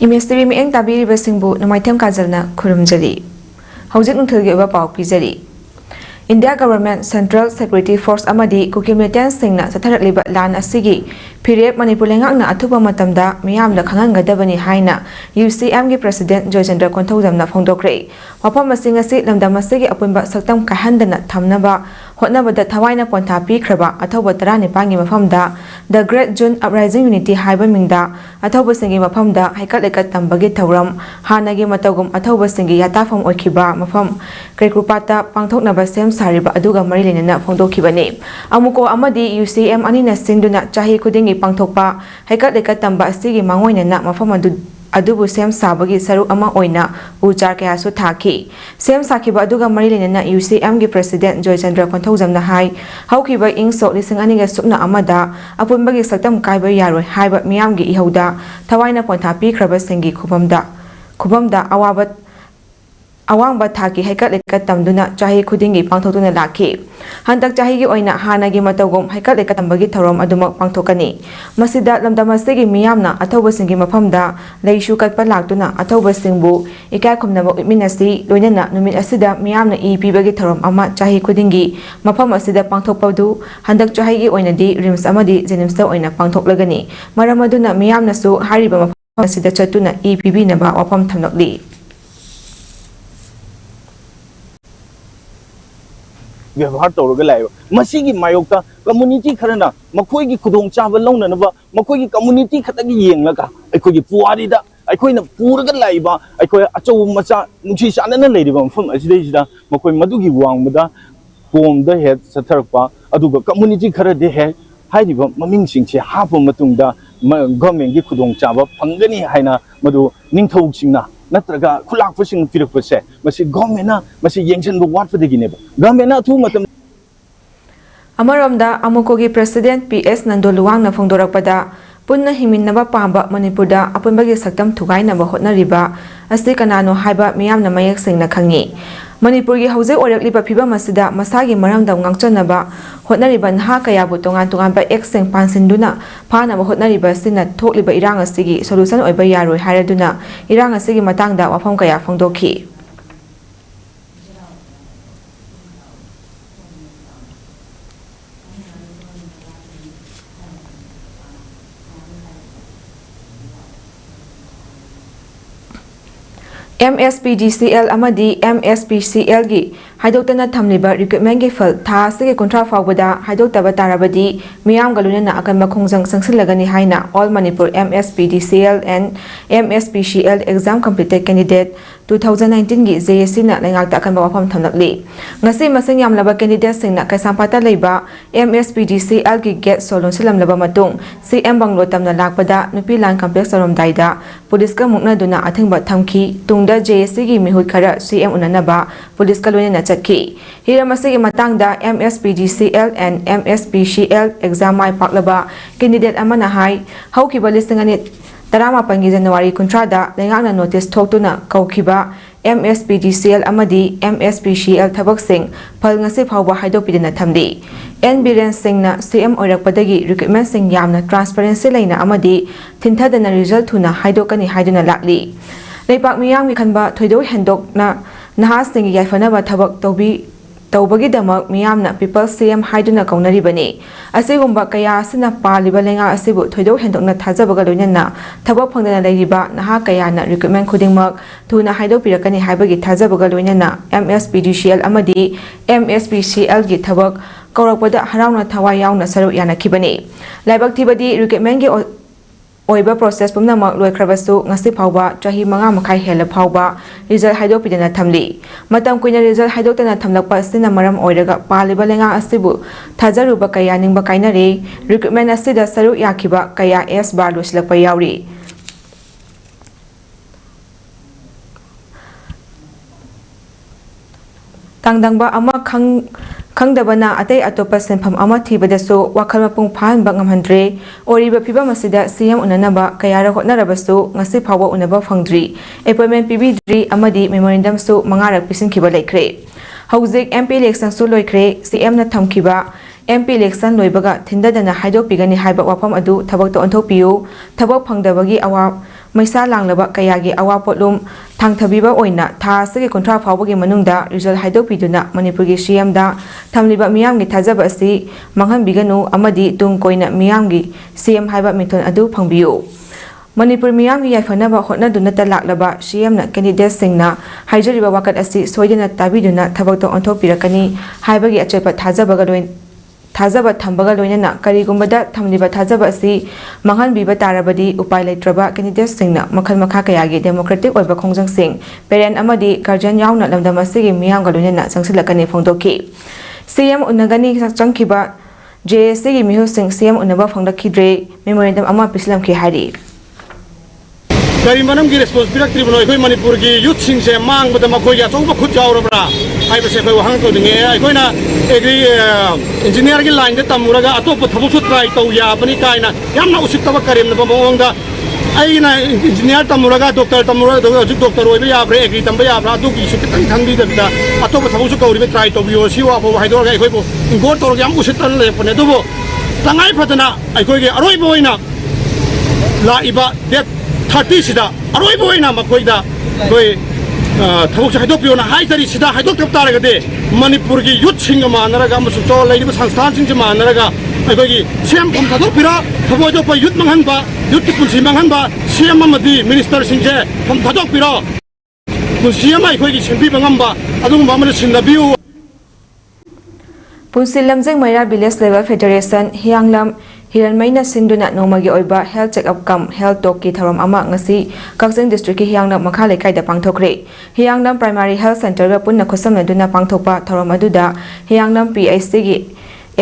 Image TV mieng tabiriba singbu namaitem kajalna khurumjari. Hauzik nungthilgi oba pau pijari. India Government Central Security Force amadi Kukimetian Singna Satharakliba Lan Asigi Period Manipur lengakna athupa matamda miyamda khangangadabani haina UCM gi President Joychandra Konthojamna phongdokre. Wafam masing asi lamdam asigi apunba saktam kahandana thamnaba hotnabada thawaina pontha pikhraba athoba 19 gi mafamda The Great June Uprising Unity haiba mingda athoba singi mafamda haikatleka tambagi thawram hanagi matagum athoba singi yatafam oikhiba mafam Krekrupata pangthoknaba sem sariba aduga mari lenana phongdokhibani amuko amadi UCM anina singduna chahi khudingi pangthokpa haikatleka tamba asigi mangoinana mafam adubu sem sabagi saru ama oina uchar kaya su thaki sem sakhiba aduga mari lenana UCM gi President Joychandra Konthojamna hai haukiba ingso lising aniga sukna amada apunbagi saktam kaiba yaroi haiba miyamgi ihauda thawaina pontha pikraba singi khubamda awangba thaki haikatleka tamduna chahi khudingi pangthokuna lakhi handak chahi gi oina hanagi matagum haikatleka tambagi thorom adumak pangthokani masida lamdamasigi miyamna athoba singi mafamda leishu katpa laktuna athoba singbu ikai khumnaba minasi loinana numit asida miyamna pibagi thorom ama chahi khudingi mafam asida pangthokpadu handak chahi gi oina di rims amadi jenimsta oina pangthoklagani maramaduna miyamna su hariba mafam asida chatuna pibi naba wafam thamnokli व्यवहार तौर live मायोक्ता community Kharna मखोई खुदों चाब लौनब मखोई community खतगी येंगलगा अखोई पुवारीदा अखोइना पुरगा लाइबा अखोई अचौ मचा नुसी Chanana लेरिबा मफम असिदैसिदा मखोई मदुगी वांगबदा कोमदा head सथरपा अदुगा community खरदे हे हाइरिबा ममिंग सिंगसे हाप मतुंगदा government की खुदों चाब फंगनी हाइना मदु निंगथौ सिंगना नत्रगा खुलाकफसिंग पिरकपसे मसी गवर्नमेंटना मसी येंगसनबो वाटफदगिनेबा गवर्नमेंटना अथु मतम अमरमदा अमुकोगी president PS नंदोलुवांगना फोंदोरकपदा पुन्ना हिमिन्नबा पांबा मणिपुरदा अपुनबगी सक्तम थुगाइनबा होटनरिबा अस्ति कनानो हाइबा मियामना मयेक सिंगना खंगी मणिपुरगी हौजे ओरकलिबा फिबम असिदा मसागी मरंगदा nganchonaba hotnariba nha kayabu tongan tongan ba exeng pansinduna phanaba hotnariba sina thokliba irang asigi solution oiba yaroi hairaduna irang asigi matangda wafam kaya phongdokhi MSPDCL amadi MSPCL gi haidotana thamliba recruitment gi fal tha asigi contract fawbada haidottaba tarabadi miyam galunena akanba khongjang sangsilagani haina all Manipur MSPDCL and MSPCL exam completed candidate 2019 gi JSC na lengakta akanba wafam thamnakli ngasi masing yamlaba candidate singna kaisampata leiba MSPDCL gi get solon silamlaba matung CM banglo tamna lakpada nupi lan complex saromdaida police ka mukna duna athingba thamki tungda JSC gi mihut khara CM unanaba police ka loina chatki hiramasi matangda MSPDCL and MSPCL exam mai paklaba candidate amana hai haukiba listingani tarama pangi January kuntrada lengakna notice thoktuna kaukhiba MSPDCL amadi MSPCL thabak sing phal ngasi phawba haidopidina thamdi Biren Singhna CM oirakpadagi recruitment sing yamna transparency leina amadi thinthadana result thuna haidokani haiduna lakli leipak miyang mi khanba thoido hendokna nahas singi yaifanaba thabak tawbagi damak miyamna people CM haiduna kaunaribani asigumba kaya asina paliba lenga asibu thoido hendokna thajabaga loinana thabak phangdana leiriba naha kaya na recruitment khudingmak thuna haido pirakani haibagi thajabaga loinana MSPDCL amadi MSPCL gi thabak kaurakpada harauna thawai yauna saru yanakibani laibak thibadi recruitment gi oiba process pumnamak loikhrabasu ngasi phawba chahi 5 makhai hela phawba result haidopidana thamli matam kuina result haidotana thamlakpa sina maram oiraga paliba lenga asibu thajaruba kaya ningba kainare recruitment asida saru yakhiba kaya S bar losilakpa yauri tangdangba ama khangdabana atei atopa senpham ama thibadasu wakhal mapung phanba ngamhandre oriba phibam asida CM unanaba kayara hotnarabasu ngasi phawba unaba phangdri appointment pibidri amadi memorandum su mangarak pisinkhiba laikre hauzik MP election su loikre CM na thamkhiba MP election loibaga thindadana haidopigani haiba wafam adu thabak to onthokpiu thabak phangdabagi awa ꯃꯩꯁꯥ ꯂꯥꯡꯂꯕ ꯀꯌꯥꯒꯤ ꯑꯋꯥꯄꯣꯠꯂꯨꯝ ꯊꯥꯡꯊꯕꯤꯕ ꯑꯣꯏꯅ ꯊꯥ ꯑꯁꯤꯒꯤ ꯀꯨꯟꯊ꯭ꯔꯥ ꯐꯥꯎꯕꯒꯤ ꯃꯅꯨꯡꯗ result ꯍꯥꯏꯗꯣꯛꯄꯤꯗꯨꯅ ꯃꯅꯤꯄꯨꯔꯒꯤ ꯁꯤꯑꯦꯝꯗ ꯊꯝꯂꯤꯕ ꯃꯤꯌꯥꯝꯒꯤ ꯊꯥꯖꯕ ꯑꯁꯤ ꯃꯥꯡꯍꯟꯕꯤꯒꯅꯨ ꯑꯃꯗꯤ ꯇꯨꯡ ꯀꯣꯏꯅ ꯃꯤꯌꯥꯝꯒꯤ ꯁꯤꯑꯦꯝ ꯍꯥꯏꯕ ꯃꯤꯡꯊꯣꯟ ꯑꯗꯨ ꯐꯪꯕꯤꯌꯨ꯫ ꯃꯅꯤꯄꯨꯔ ꯃꯤꯌꯥꯝꯒꯤ ꯌꯥꯏꯐꯅꯕ ꯍꯣꯠꯅꯗꯨꯅꯇ ꯂꯥꯛꯂꯕ ꯁꯤꯑꯦꯝꯅ ꯀꯦꯟꯗꯤꯗꯦꯠꯁꯤꯡꯅ ꯍꯥꯏꯖꯔꯤꯕ ꯋꯥꯀꯠ ꯑꯁꯤ ꯁꯣꯏꯗꯅ ꯇꯥꯕꯤꯗꯨꯅ ꯊꯕꯛꯇ ꯑꯣꯟꯊꯣꯛꯄꯤꯔꯛꯀꯅꯤ ꯍꯥꯏꯕꯒꯤ ꯑꯆꯦꯠꯄ ꯊꯥꯖꯕ ꯊꯝꯕꯒ ꯂꯣꯏꯅꯅ ꯀꯔꯤꯒꯨꯝꯕꯗ ꯊꯝꯂꯤꯕ ꯊꯥꯖꯕ ꯑꯁꯤ ꯃꯥꯡꯍꯟꯕꯤꯕ ꯇꯥꯔꯕꯗꯤ ꯎꯄꯥꯏ ꯂꯩꯇ꯭ꯔꯕ ꯀꯦꯟꯗꯤꯗꯦꯠꯁꯤꯡꯅ ꯃꯈꯜ ꯃꯈꯥ ꯀꯌꯥꯒꯤ ꯗꯦꯃꯣꯀ꯭ꯔꯦꯇꯤक ꯑꯣꯏꯕ ꯈꯣꯡꯖꯪꯁꯤꯡ ꯄꯦꯔꯦꯟ ꯑꯃꯗꯤ ꯒꯥꯔꯖꯤꯌꯟ ꯌꯥꯎꯅ ꯂꯝꯗꯝ ꯑꯁꯤꯒꯤ ꯃꯤꯌꯥꯝꯒ ꯂꯣꯏꯅꯅ ꯆꯪꯁꯤꯜꯂꯛꯀꯅꯤ ꯐꯣꯡꯗꯣꯛꯈꯤ꯫ ꯁꯤꯑꯦꯝ ꯎꯅꯒꯅꯤ ꯆꯪꯈꯤꯕ ꯖꯦꯑꯦꯁꯤꯒꯤ ꯃꯤꯍꯨꯠꯁꯤꯡ ꯁꯤꯑꯦꯝ ꯎꯅꯕ ꯐꯪꯂꯛꯈꯤꯗ꯭ꯔꯦ ꯃꯦꯃꯣꯔꯦꯟꯗꯝ ꯑꯃ ꯄꯤꯁꯤꯜꯂꯝꯈꯤ ꯍꯥꯏꯔꯤ꯫ ꯀꯔꯤ ꯃꯔꯝꯒꯤ ꯔꯦꯁꯄꯣꯟꯁ ꯄꯤꯔꯛꯇ꯭ꯔꯤꯕꯅꯣ ꯑꯩꯈꯣꯏ ꯃꯅꯤꯄꯨꯔꯒꯤ ꯌꯨꯠꯁꯤꯡꯁꯦ ꯃꯥꯡꯕꯗ ꯃꯈꯣꯏꯒꯤ ꯑꯆꯧꯕ ꯈꯨꯠ ꯌꯥꯎꯔꯕ꯭ꯔꯥ ꯍꯥꯏꯕꯁꯦ ꯑꯩꯈꯣꯏ ꯋꯥꯍꯪ ꯇꯧꯅꯤꯡꯉꯦ꯫ ꯑꯩꯈꯣꯏꯅ ꯏꯟꯖꯤꯅꯤꯌꯔꯒꯤ ꯂꯥꯏꯟꯗ ꯇꯝꯃꯨꯔꯒ ꯑꯇꯣꯞꯄ ꯊꯕꯛꯁꯨ ꯇ꯭ꯔꯥꯏ ꯇꯧ ꯌꯥꯕꯅꯤ ꯀꯥꯏꯅ ꯌꯥꯝꯅ ꯎꯁꯤꯠꯇꯕ ꯀꯔꯦꯝꯅꯕ ꯃꯑꯣꯡꯗ ꯑꯩꯅ ꯏꯟꯖꯤꯅꯤꯌꯔ ꯇꯝꯃꯨꯔꯒ ꯗꯣꯛꯇꯔ ꯇꯝꯃꯨꯔꯒ ꯍꯧꯖꯤꯛ ꯗꯣꯛꯇꯔ ꯑꯣꯏꯕ ꯌꯥꯕ꯭ꯔꯥ ꯑꯦꯒ꯭ꯔꯤ ꯇꯝꯕ ꯌꯥꯕ꯭ꯔꯥ ꯑꯗꯨꯒꯤꯁꯨ ꯈꯤꯇꯪ ꯈꯪꯕꯤꯗꯕꯤꯗ ꯑꯇꯣꯞꯄ ꯊꯕꯛꯁꯨ ꯀꯧꯔꯤꯕ ꯇ꯭ꯔꯥꯏ ꯇꯧꯕꯤꯌꯣ ꯁꯤ ꯋꯥꯐꯥꯎ ꯍꯥꯏꯗꯣꯛꯑꯒ ꯑꯩꯈꯣꯏꯕꯨ ꯏꯟꯒꯣꯜ ꯇꯧꯔꯒ ꯌꯥꯝ ꯎꯁꯤꯠꯇꯅ ꯂꯩꯔꯛꯄꯅꯦ꯫ ꯑꯗꯨꯕꯨ ꯇꯉꯥꯏ ꯐꯗꯅ ꯑꯩꯈꯣꯏꯒꯤ ꯑꯔꯣꯏꯕ ꯑꯣꯏꯅ ꯂꯥꯛꯏꯕ ꯗꯦꯠ 30ꯁꯤꯗ ꯑꯔꯣꯏꯕ ꯑꯣꯏꯅ ꯃꯈꯣꯏꯗ ꯑꯩꯈꯣꯏ ꯊꯕꯛꯁꯦ ꯍꯥꯏꯗꯣꯛꯄꯤꯌꯣꯅ ꯍꯥꯏꯖꯔꯤ꯫ ꯁꯤꯗ ꯍꯥꯏꯗꯣꯛꯇꯕ ꯇꯥꯔꯒꯗꯤ ꯃꯅꯤꯄꯨꯔꯒꯤ ꯌꯨꯠꯁꯤꯡꯒ ꯃꯥꯟꯅꯔꯒ ꯑꯃꯁꯨꯡ ꯂꯩꯔꯤꯕ ꯁꯪꯁꯊꯥꯟꯁꯤꯡꯁꯦ ꯃꯥꯟꯅꯔꯒ ꯑꯩꯈꯣꯏꯒꯤ ꯁꯦꯝꯐꯝ ꯊꯥꯗꯣꯛꯄꯤꯔ ꯊꯕꯛ ꯑꯇꯣꯞꯄ ꯌꯨꯠ ꯃꯥꯡꯍꯟꯕ ꯌꯨꯠꯀꯤ ꯄꯨꯟꯁꯤ ꯃꯥꯡꯍꯟꯕ ꯁꯤꯑꯦꯝ ꯑꯃꯗꯤ ꯃꯤꯅꯤꯁꯇꯔꯁꯤꯡꯁꯦ ꯐꯝ ꯊꯥꯗꯣꯛꯄꯤꯔꯣ ꯄꯨꯟꯁꯤ ꯑꯃ ꯑꯩꯈꯣꯏꯒꯤ ꯁꯦꯝꯕꯤꯕ ꯉꯝꯕ ꯑꯗꯨꯒꯨꯝꯕ ꯑꯃꯅ ꯁꯤꯟꯅꯕꯤꯌꯨ꯫ ꯄꯨꯟꯁꯤ ꯂꯝꯖꯤꯡ ꯃꯩꯔꯥ ꯚꯤꯂꯦꯖ ꯂꯦꯚꯦꯜ ꯐꯦꯗꯔꯦꯁꯟ ꯍꯤꯌꯥꯡꯂꯝ ꯍꯤꯔꯟꯃꯩꯅ ꯁꯤꯟꯗꯨꯅ ꯅꯣꯡꯃꯒꯤ ꯑꯣꯏꯕ ꯍꯦꯜꯊ ꯆꯦꯛꯑꯞ ꯀꯝ ꯍꯦꯜꯊ ꯇꯣꯛꯀꯤ ꯊꯧꯔꯝ ꯑꯃ ꯉꯁꯤ ꯀꯛꯆꯤꯡ ꯗꯤꯁꯇ꯭ꯔꯤꯛꯀꯤ ꯍꯤꯌꯥꯡꯂꯝ ꯃꯈꯥ ꯂꯩꯀꯥꯏꯗ ꯄꯥꯡꯊꯣꯛꯈ꯭ꯔꯦ꯫ ꯍꯤꯌꯥꯡꯂꯝ ꯄ꯭ꯔꯥꯏꯃꯥꯔꯤ ꯍꯦꯜꯊ ꯁꯦꯟꯇꯔꯒ ꯄꯨꯟꯅ ꯈꯨꯠꯁꯝꯅꯗꯨꯅ ꯄꯥꯡꯊꯣꯛꯄ ꯊꯧꯔꯝ ꯑꯗꯨꯗ ꯍꯤꯌꯥꯡꯂꯝ PHCꯒꯤ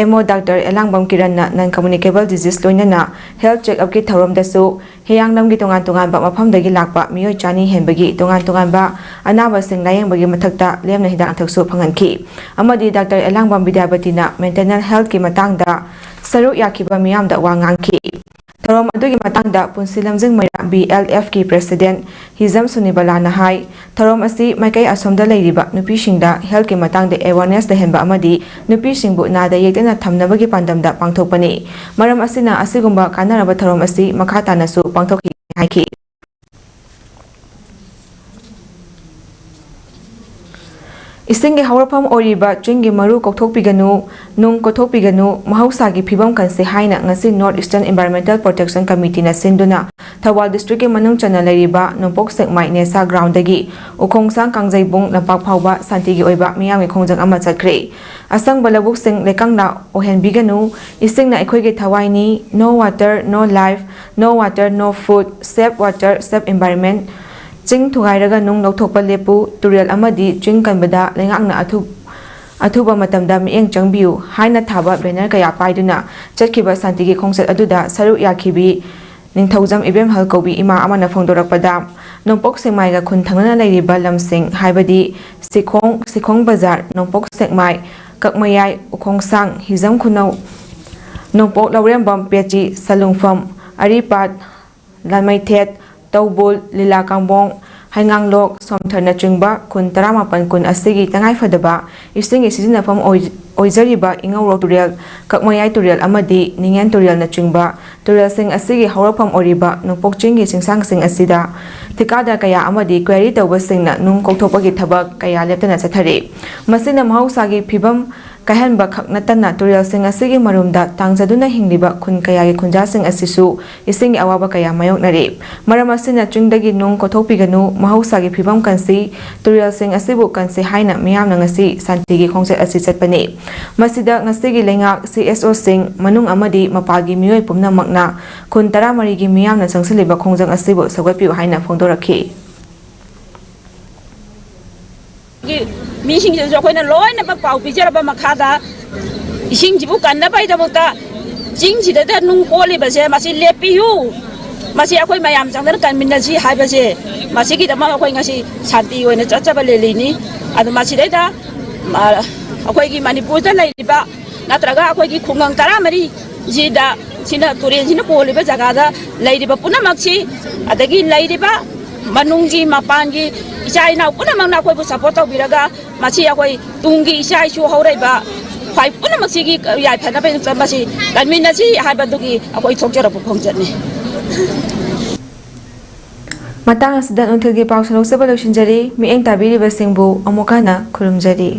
ꯑꯦꯝꯑꯣ ꯗꯥꯛꯇꯔ ꯑꯦꯂꯥꯡꯕꯝ ꯀꯤꯔꯟꯅ ꯅꯟ ꯀꯝꯃꯨꯅꯤꯀꯦꯕꯜ ꯗꯤꯖꯤꯖ ꯂꯣꯏꯅꯅ ꯍꯦꯜꯊ ꯆꯦꯛꯑꯞꯀꯤ ꯊꯧꯔꯝꯗꯁꯨ ꯍꯤꯌꯥꯡꯂꯝꯒꯤ ꯇꯣꯉꯥꯟ ꯇꯣꯉꯥꯟꯕ ꯃꯐꯝꯗꯒꯤ ꯂꯥꯛꯄ ꯃꯤꯑꯣꯏ 900 ꯍꯦꯟꯕꯒꯤ ꯇꯣꯉꯥꯟ ꯇꯣꯉꯥꯟꯕ ꯑꯅꯥꯕꯁꯤꯡ ꯂꯥꯌꯦꯡꯕꯒꯤ ꯃꯊꯛꯇ ꯂꯦꯝꯅ ꯍꯤꯗꯥꯛ ꯂꯥꯡꯊꯛꯁꯨ ꯐꯪꯍꯟꯈꯤ꯫ ꯑꯃꯗꯤ ꯗꯥꯛꯇꯔ ꯑꯦꯂꯥꯡꯕꯝ ꯕꯤꯗ꯭ꯌꯥꯄꯇꯤꯅ ꯃꯦꯟꯇꯦꯅꯦꯜ ꯍꯦꯜꯊꯀꯤ ꯃꯇꯥꯡꯗ ꯁꯔꯨꯛ ꯌꯥꯈꯤꯕ ꯃꯤꯌꯥꯝꯗ ꯋꯥ ꯉꯥꯡꯈꯤ꯫ ꯊꯧꯔꯝ ꯑꯗꯨꯒꯤ ꯃꯇꯥꯡꯗ ꯄꯨꯟꯁꯤ ꯂꯝꯖꯤꯡ ꯃꯩꯔꯥ BLFꯀꯤ ꯄ꯭ꯔꯦꯁꯤꯗꯦꯟꯠ ꯍꯤꯖꯝ ꯁꯨꯅꯤꯕꯂꯥꯅ ꯍꯥꯏ ꯊꯧꯔꯝ ꯑꯁꯤ ꯃꯥꯏꯀꯩ ꯑꯁꯣꯝꯗ ꯂꯩꯔꯤꯕ ꯅꯨꯄꯤꯁꯤꯡꯗ ꯍꯦꯜꯊꯀꯤ ꯃꯇꯥꯡꯗ ꯑꯦꯋꯥꯔꯅꯦꯁ ꯂꯩꯍꯟꯕ ꯑꯃꯗꯤ ꯅꯨꯄꯤꯁꯤꯡꯕꯨ ꯅꯥꯗ ꯌꯦꯛꯇꯅ ꯊꯝꯅꯕꯒꯤ ꯄꯥꯟꯗꯝꯗ ꯄꯥꯡꯊꯣꯛꯄꯅꯤ꯫ ꯃꯔꯝ ꯑꯁꯤꯅ ꯑꯁꯤꯒꯨꯝꯕ ꯀꯥꯟꯅꯔꯕ ꯊꯧꯔꯝ ꯑꯁꯤ ꯃꯈꯥ ꯇꯥꯅꯁꯨ ꯄꯥꯡꯊꯣꯛꯈꯤꯒꯅꯤ ꯍꯥꯏꯈꯤ꯫ ꯏꯁꯤꯡꯒꯤ ꯍꯧꯔꯛꯐꯝ ꯑꯣꯏꯔꯤꯕ ꯆꯤꯡꯒꯤ ꯃꯔꯨ ꯀꯣꯛꯊꯣꯛꯄꯤꯒꯅꯨ ꯅꯨꯡ ꯀꯣꯛꯊꯣꯛꯄꯤꯒꯅꯨ ꯃꯍꯧꯁꯥꯒꯤ ꯐꯤꯕꯝ ꯀꯟꯁꯤ ꯍꯥꯏꯅ ꯉꯁꯤ ꯅꯣꯔꯊ ꯏꯁꯇꯔꯟ ꯏꯟꯚꯥꯏꯔꯣꯟꯃꯦꯟꯇꯦꯜ ꯄ꯭ꯔꯣꯇꯦꯛꯁꯟ ꯀꯃꯤꯇꯤꯅ ꯁꯤꯟꯗꯨꯅ ꯊꯧꯕꯥꯜ ꯗꯤꯁꯇ꯭ꯔꯤꯛꯀꯤ ꯃꯅꯨꯡ ꯆꯟꯅ ꯂꯩꯔꯤꯕ ꯅꯣꯡꯄꯣꯛ ꯁꯦꯛꯃꯥꯏ ꯅꯦꯁꯥ ꯒ꯭ꯔꯥꯎꯟꯗꯒꯤ ꯎꯈꯣꯡꯁꯥꯡ ꯀꯥꯡꯖꯩꯕꯨꯡ ꯂꯝꯄꯥꯛ ꯐꯥꯎꯕ ꯁꯥꯟꯇꯤꯒꯤ ꯑꯣꯏꯕ ꯃꯤꯌꯥꯝꯒꯤ ꯈꯣꯡꯖꯪ ꯑꯃ ꯆꯠꯈ꯭ꯔꯦ꯫ ꯑꯁꯪꯕ ꯂꯧꯕꯨꯛꯁꯤꯡ ꯂꯩꯀꯪꯅ ꯑꯣꯏꯍꯟꯕꯤꯒꯅꯨ ꯏꯁꯤꯡꯅ ꯑꯩꯈꯣꯏꯒꯤ ꯊꯋꯥꯏꯅꯤ ꯅꯣ ꯋꯥꯇꯔ ꯅꯣ ꯂꯥꯏꯐ ꯅꯣ ꯋꯥꯇꯔ ꯅꯣ ꯐꯨꯗ ꯁꯦꯞ ꯋꯥꯇꯔ ꯁꯦꯞ ꯏꯟꯚꯥꯏꯔꯣꯟꯃꯦꯟꯠ ꯆꯤꯡ ꯊꯨꯒꯥꯏꯔꯒ ꯅꯨꯡ ꯂꯧꯊꯣꯛꯄ ꯂꯦꯞꯄꯨ ꯇꯨꯔꯦꯜ ꯑꯃꯗꯤ ꯆꯤꯡ ꯀꯟꯕꯗ ꯂꯩꯉꯥꯛꯅ ꯑꯊꯨꯕ ꯃꯇꯝꯗ ꯃꯤꯠꯌꯦꯡ ꯆꯪꯕꯤꯌꯨ ꯍꯥꯏꯅ ꯊꯥꯕ ꯕꯦꯅꯔ ꯀꯌꯥ ꯄꯥꯏꯗꯨꯅ ꯆꯠꯈꯤꯕ ꯁꯥꯟꯇꯤꯒꯤ ꯈꯣꯡꯆꯠ ꯑꯗꯨꯗ ꯁꯔꯨꯛ ꯌꯥꯈꯤꯕꯤ ꯅꯤꯡꯊꯧꯖꯝ ꯏꯕꯦꯝꯍꯜ ꯀꯧꯕꯤ ꯏꯃꯥ ꯑꯃꯅ ꯐꯣꯡꯗꯣꯔꯛꯄꯗ ꯅꯣꯡꯄꯣꯛ ꯁꯦꯛꯃꯥꯏꯒ ꯈꯨꯟ ꯊꯪꯅꯅ ꯂꯩꯔꯤꯕ ꯂꯝꯁꯤꯡ ꯍꯥꯏꯕꯗꯤ ꯁꯤꯈꯣꯡ ꯕꯖꯥꯔ ꯅꯣꯡꯄꯣꯛ ꯁꯦꯛꯃꯥꯏ ꯀꯛꯃꯌꯥꯏ ꯎꯈꯣꯡꯁꯥꯡ ꯍꯤꯖꯝ ꯈꯨꯅꯧ ꯅꯣꯡꯄꯣꯛ ꯂꯧꯔꯦꯝꯕꯝ ꯄꯦꯆꯤ ꯁꯂꯨꯡꯐꯝ ꯑꯔꯤꯄꯥꯠ ꯂꯥꯟꯃꯩꯊꯦꯠ ꯇꯧꯕꯨꯜ ꯂꯤꯂꯥ ꯀꯥꯡꯕꯣꯡ ꯍꯩꯉꯥꯡꯂꯣꯛ ꯁꯣꯝꯊꯔꯅꯆꯤꯡꯕ ꯈꯨꯟ 19 ꯀꯨꯟ ꯑꯁꯤꯒꯤ ꯇꯉꯥꯏꯐꯗꯕ ꯏꯁꯤꯡꯒꯤ ꯁꯤꯖꯤꯟꯅꯐꯝ ꯑꯣꯏꯖꯔꯤꯕ ꯏꯉꯧꯔꯣꯛ ꯇꯨꯔꯦꯜ ꯀꯛꯃꯌꯥꯏ ꯇꯨꯔꯦꯜ ꯑꯃꯗꯤ ꯅꯤꯡꯉꯦꯟ ꯇꯨꯔꯦꯜꯅꯆꯤꯡꯕ ꯇꯨꯔꯦꯜꯁꯤꯡ ꯑꯁꯤꯒꯤ ꯍꯧꯔꯛꯐꯝ ꯑꯣꯏꯔꯤꯕ ꯅꯣꯡꯄꯣꯛ ꯆꯤꯡꯒꯤ ꯆꯤꯡꯁꯥꯡꯁꯤꯡ ꯑꯁꯤꯗ ꯊꯤꯀꯥꯗꯥꯔ ꯀꯌꯥ ꯑꯃꯗꯤ ꯀ꯭ꯋꯦꯔꯤ ꯇꯧꯕꯁꯤꯡꯅ ꯅꯨꯡ ꯀꯣꯛꯊꯣꯛꯄꯒꯤ ꯊꯕꯛ ꯀꯌꯥ ꯂꯦꯞꯇꯅ ꯆꯠꯊꯔꯤ꯫ ꯃꯁꯤꯅ ꯃꯍꯧꯁꯥꯒꯤ ꯐꯤꯕꯝ ꯀꯥꯏꯍꯟꯕ ꯈꯛ ꯅꯠꯇꯅ ꯇꯨꯔꯦꯜꯁꯤꯡ ꯑꯁꯤꯒꯤ ꯃꯔꯨꯝꯗ ꯇꯥꯡꯖꯗꯨꯅ ꯍꯤꯡꯂꯤꯕ ꯈꯨꯟ ꯀꯌꯥꯒꯤ ꯈꯨꯟꯖꯥꯁꯤꯡ ꯑꯁꯤꯁꯨ ꯏꯁꯤꯡꯒꯤ ꯑꯋꯥꯕ ꯀꯌꯥ ꯃꯥꯌꯣꯛꯅꯔꯤ꯫ ꯃꯔꯝ ꯑꯁꯤꯅ ꯆꯤꯡꯗꯒꯤ ꯅꯨꯡ ꯀꯣꯛꯊꯣꯛꯄꯤꯒꯅꯨ ꯃꯍꯧꯁꯥꯒꯤ ꯐꯤꯕꯝ ꯀꯟꯁꯤ ꯇꯨꯔꯦꯜꯁꯤꯡ ꯑꯁꯤꯕꯨ ꯀꯟꯁꯤ ꯍꯥꯏꯅ ꯃꯤꯌꯥꯝꯅ ꯉꯁꯤ ꯁꯥꯟꯇꯤꯒꯤ ꯈꯣꯡꯆꯠ ꯑꯁꯤ ꯆꯠꯄꯅꯤ꯫ ꯃꯁꯤꯗ ꯉꯁꯤꯒꯤ ꯂꯩꯉꯥꯛ CSOꯁꯤꯡ ꯃꯅꯨꯡ ꯑꯃꯗꯤ ꯃꯄꯥꯜꯒꯤ ꯃꯤꯑꯣꯏ ꯄꯨꯝꯅꯃꯛꯅ ꯈꯨꯟ 13ꯒꯤ ꯃꯤꯌꯥꯝꯅ ꯆꯪꯁꯤꯜꯂꯤꯕ ꯈꯣꯡꯖꯪ ꯑꯁꯤꯕꯨ ꯁꯧꯒꯠꯄꯤꯌꯨ ꯍꯥꯏꯅ ꯐꯣꯡꯗꯣꯔꯛꯈꯤ꯫ ꯃꯤꯁꯤꯡꯁꯤꯁꯨ ꯑꯩꯈꯣꯏꯅ ꯂꯣꯏꯅꯃꯛ ꯄꯥꯎ ꯄꯤꯖꯔꯕ ꯃꯈꯥꯗ ꯏꯁꯤꯡꯁꯤꯕꯨ ꯀꯟꯅꯕꯒꯤꯗꯃꯛꯇ ꯆꯤꯡꯁꯤꯗ ꯅꯨꯡ ꯀꯣꯜꯂꯤꯕꯁꯦ ꯃꯁꯤ ꯂꯦꯞꯄꯤꯌꯨ ꯃꯁꯤ ꯑꯩꯈꯣꯏ ꯃꯌꯥꯝ ꯆꯪꯗꯅ ꯀꯟꯃꯤꯟꯅꯁꯤ ꯍꯥꯏꯕꯁꯦ ꯃꯁꯤꯒꯤꯗꯃꯛ ꯑꯩꯈꯣꯏ ꯉꯁꯤ ꯁꯥꯟꯇꯤ ꯑꯣꯏꯅ ꯆꯠꯆꯕ ꯂꯦꯜꯂꯤꯅꯤ꯫ ꯑꯗꯨ ꯃꯁꯤꯗꯩꯗ ꯑꯩꯈꯣꯏꯒꯤ ꯃꯅꯤꯄꯨꯔꯗ ꯂꯩꯔꯤꯕ ꯅꯠꯇ꯭ꯔꯒ ꯑꯩꯈꯣꯏꯒꯤ ꯈꯨꯡꯒꯪ 13ꯁꯤꯗ ꯁꯤꯅ ꯇꯨꯔꯦꯟꯁꯤꯅ ꯀꯣꯜꯂꯤꯕ ꯖꯒꯥꯗ ꯂꯩꯔꯤꯕ ꯄꯨꯝꯅꯃꯛꯁꯤ ꯑꯗꯒꯤ ꯂꯩꯔꯤꯕ ꯃꯅꯨꯡꯒꯤ ꯃꯄꯥꯟꯒꯤ ꯏꯆꯥ ꯏꯅꯥꯎ ꯄꯨꯝꯅꯃꯛꯅ ꯑꯩꯈꯣꯏꯕꯨ ꯁꯄꯣꯔꯠ ꯇꯧꯕꯤꯔꯒ ꯃꯁꯤ ꯑꯩꯈꯣꯏ ꯇꯨꯡꯒꯤ ꯏꯆꯥ ꯏꯁꯨ ꯍꯧꯔꯛꯏꯕ ꯈ꯭ꯋꯥꯏ ꯄꯨꯝꯅꯃꯛꯁꯤꯒꯤ ꯌꯥꯏꯐꯅꯕꯒꯤꯗꯃꯛꯇ ꯃꯁꯤ ꯀꯟꯃꯤꯟꯅꯁꯤ ꯍꯥꯏꯕꯗꯨꯒꯤ ꯑꯩꯈꯣꯏ ꯊꯣꯛꯆꯔꯛꯄ ꯈꯣꯡꯆꯠꯅꯤ꯫ ꯃꯇꯥꯡ ꯑꯁꯤꯗ ꯅꯨꯡꯊꯤꯜꯒꯤ ꯄꯥꯎ ꯁꯔꯨꯛꯆꯕ ꯂꯣꯏꯁꯤꯟꯖꯔꯤ ꯃꯤꯠꯌꯦꯡ ꯇꯥꯕꯤꯔꯤꯕꯁꯤꯡꯕꯨ ꯑꯃꯨꯛ ꯍꯟꯅ ꯈꯨꯔꯨꯝꯖꯔꯤ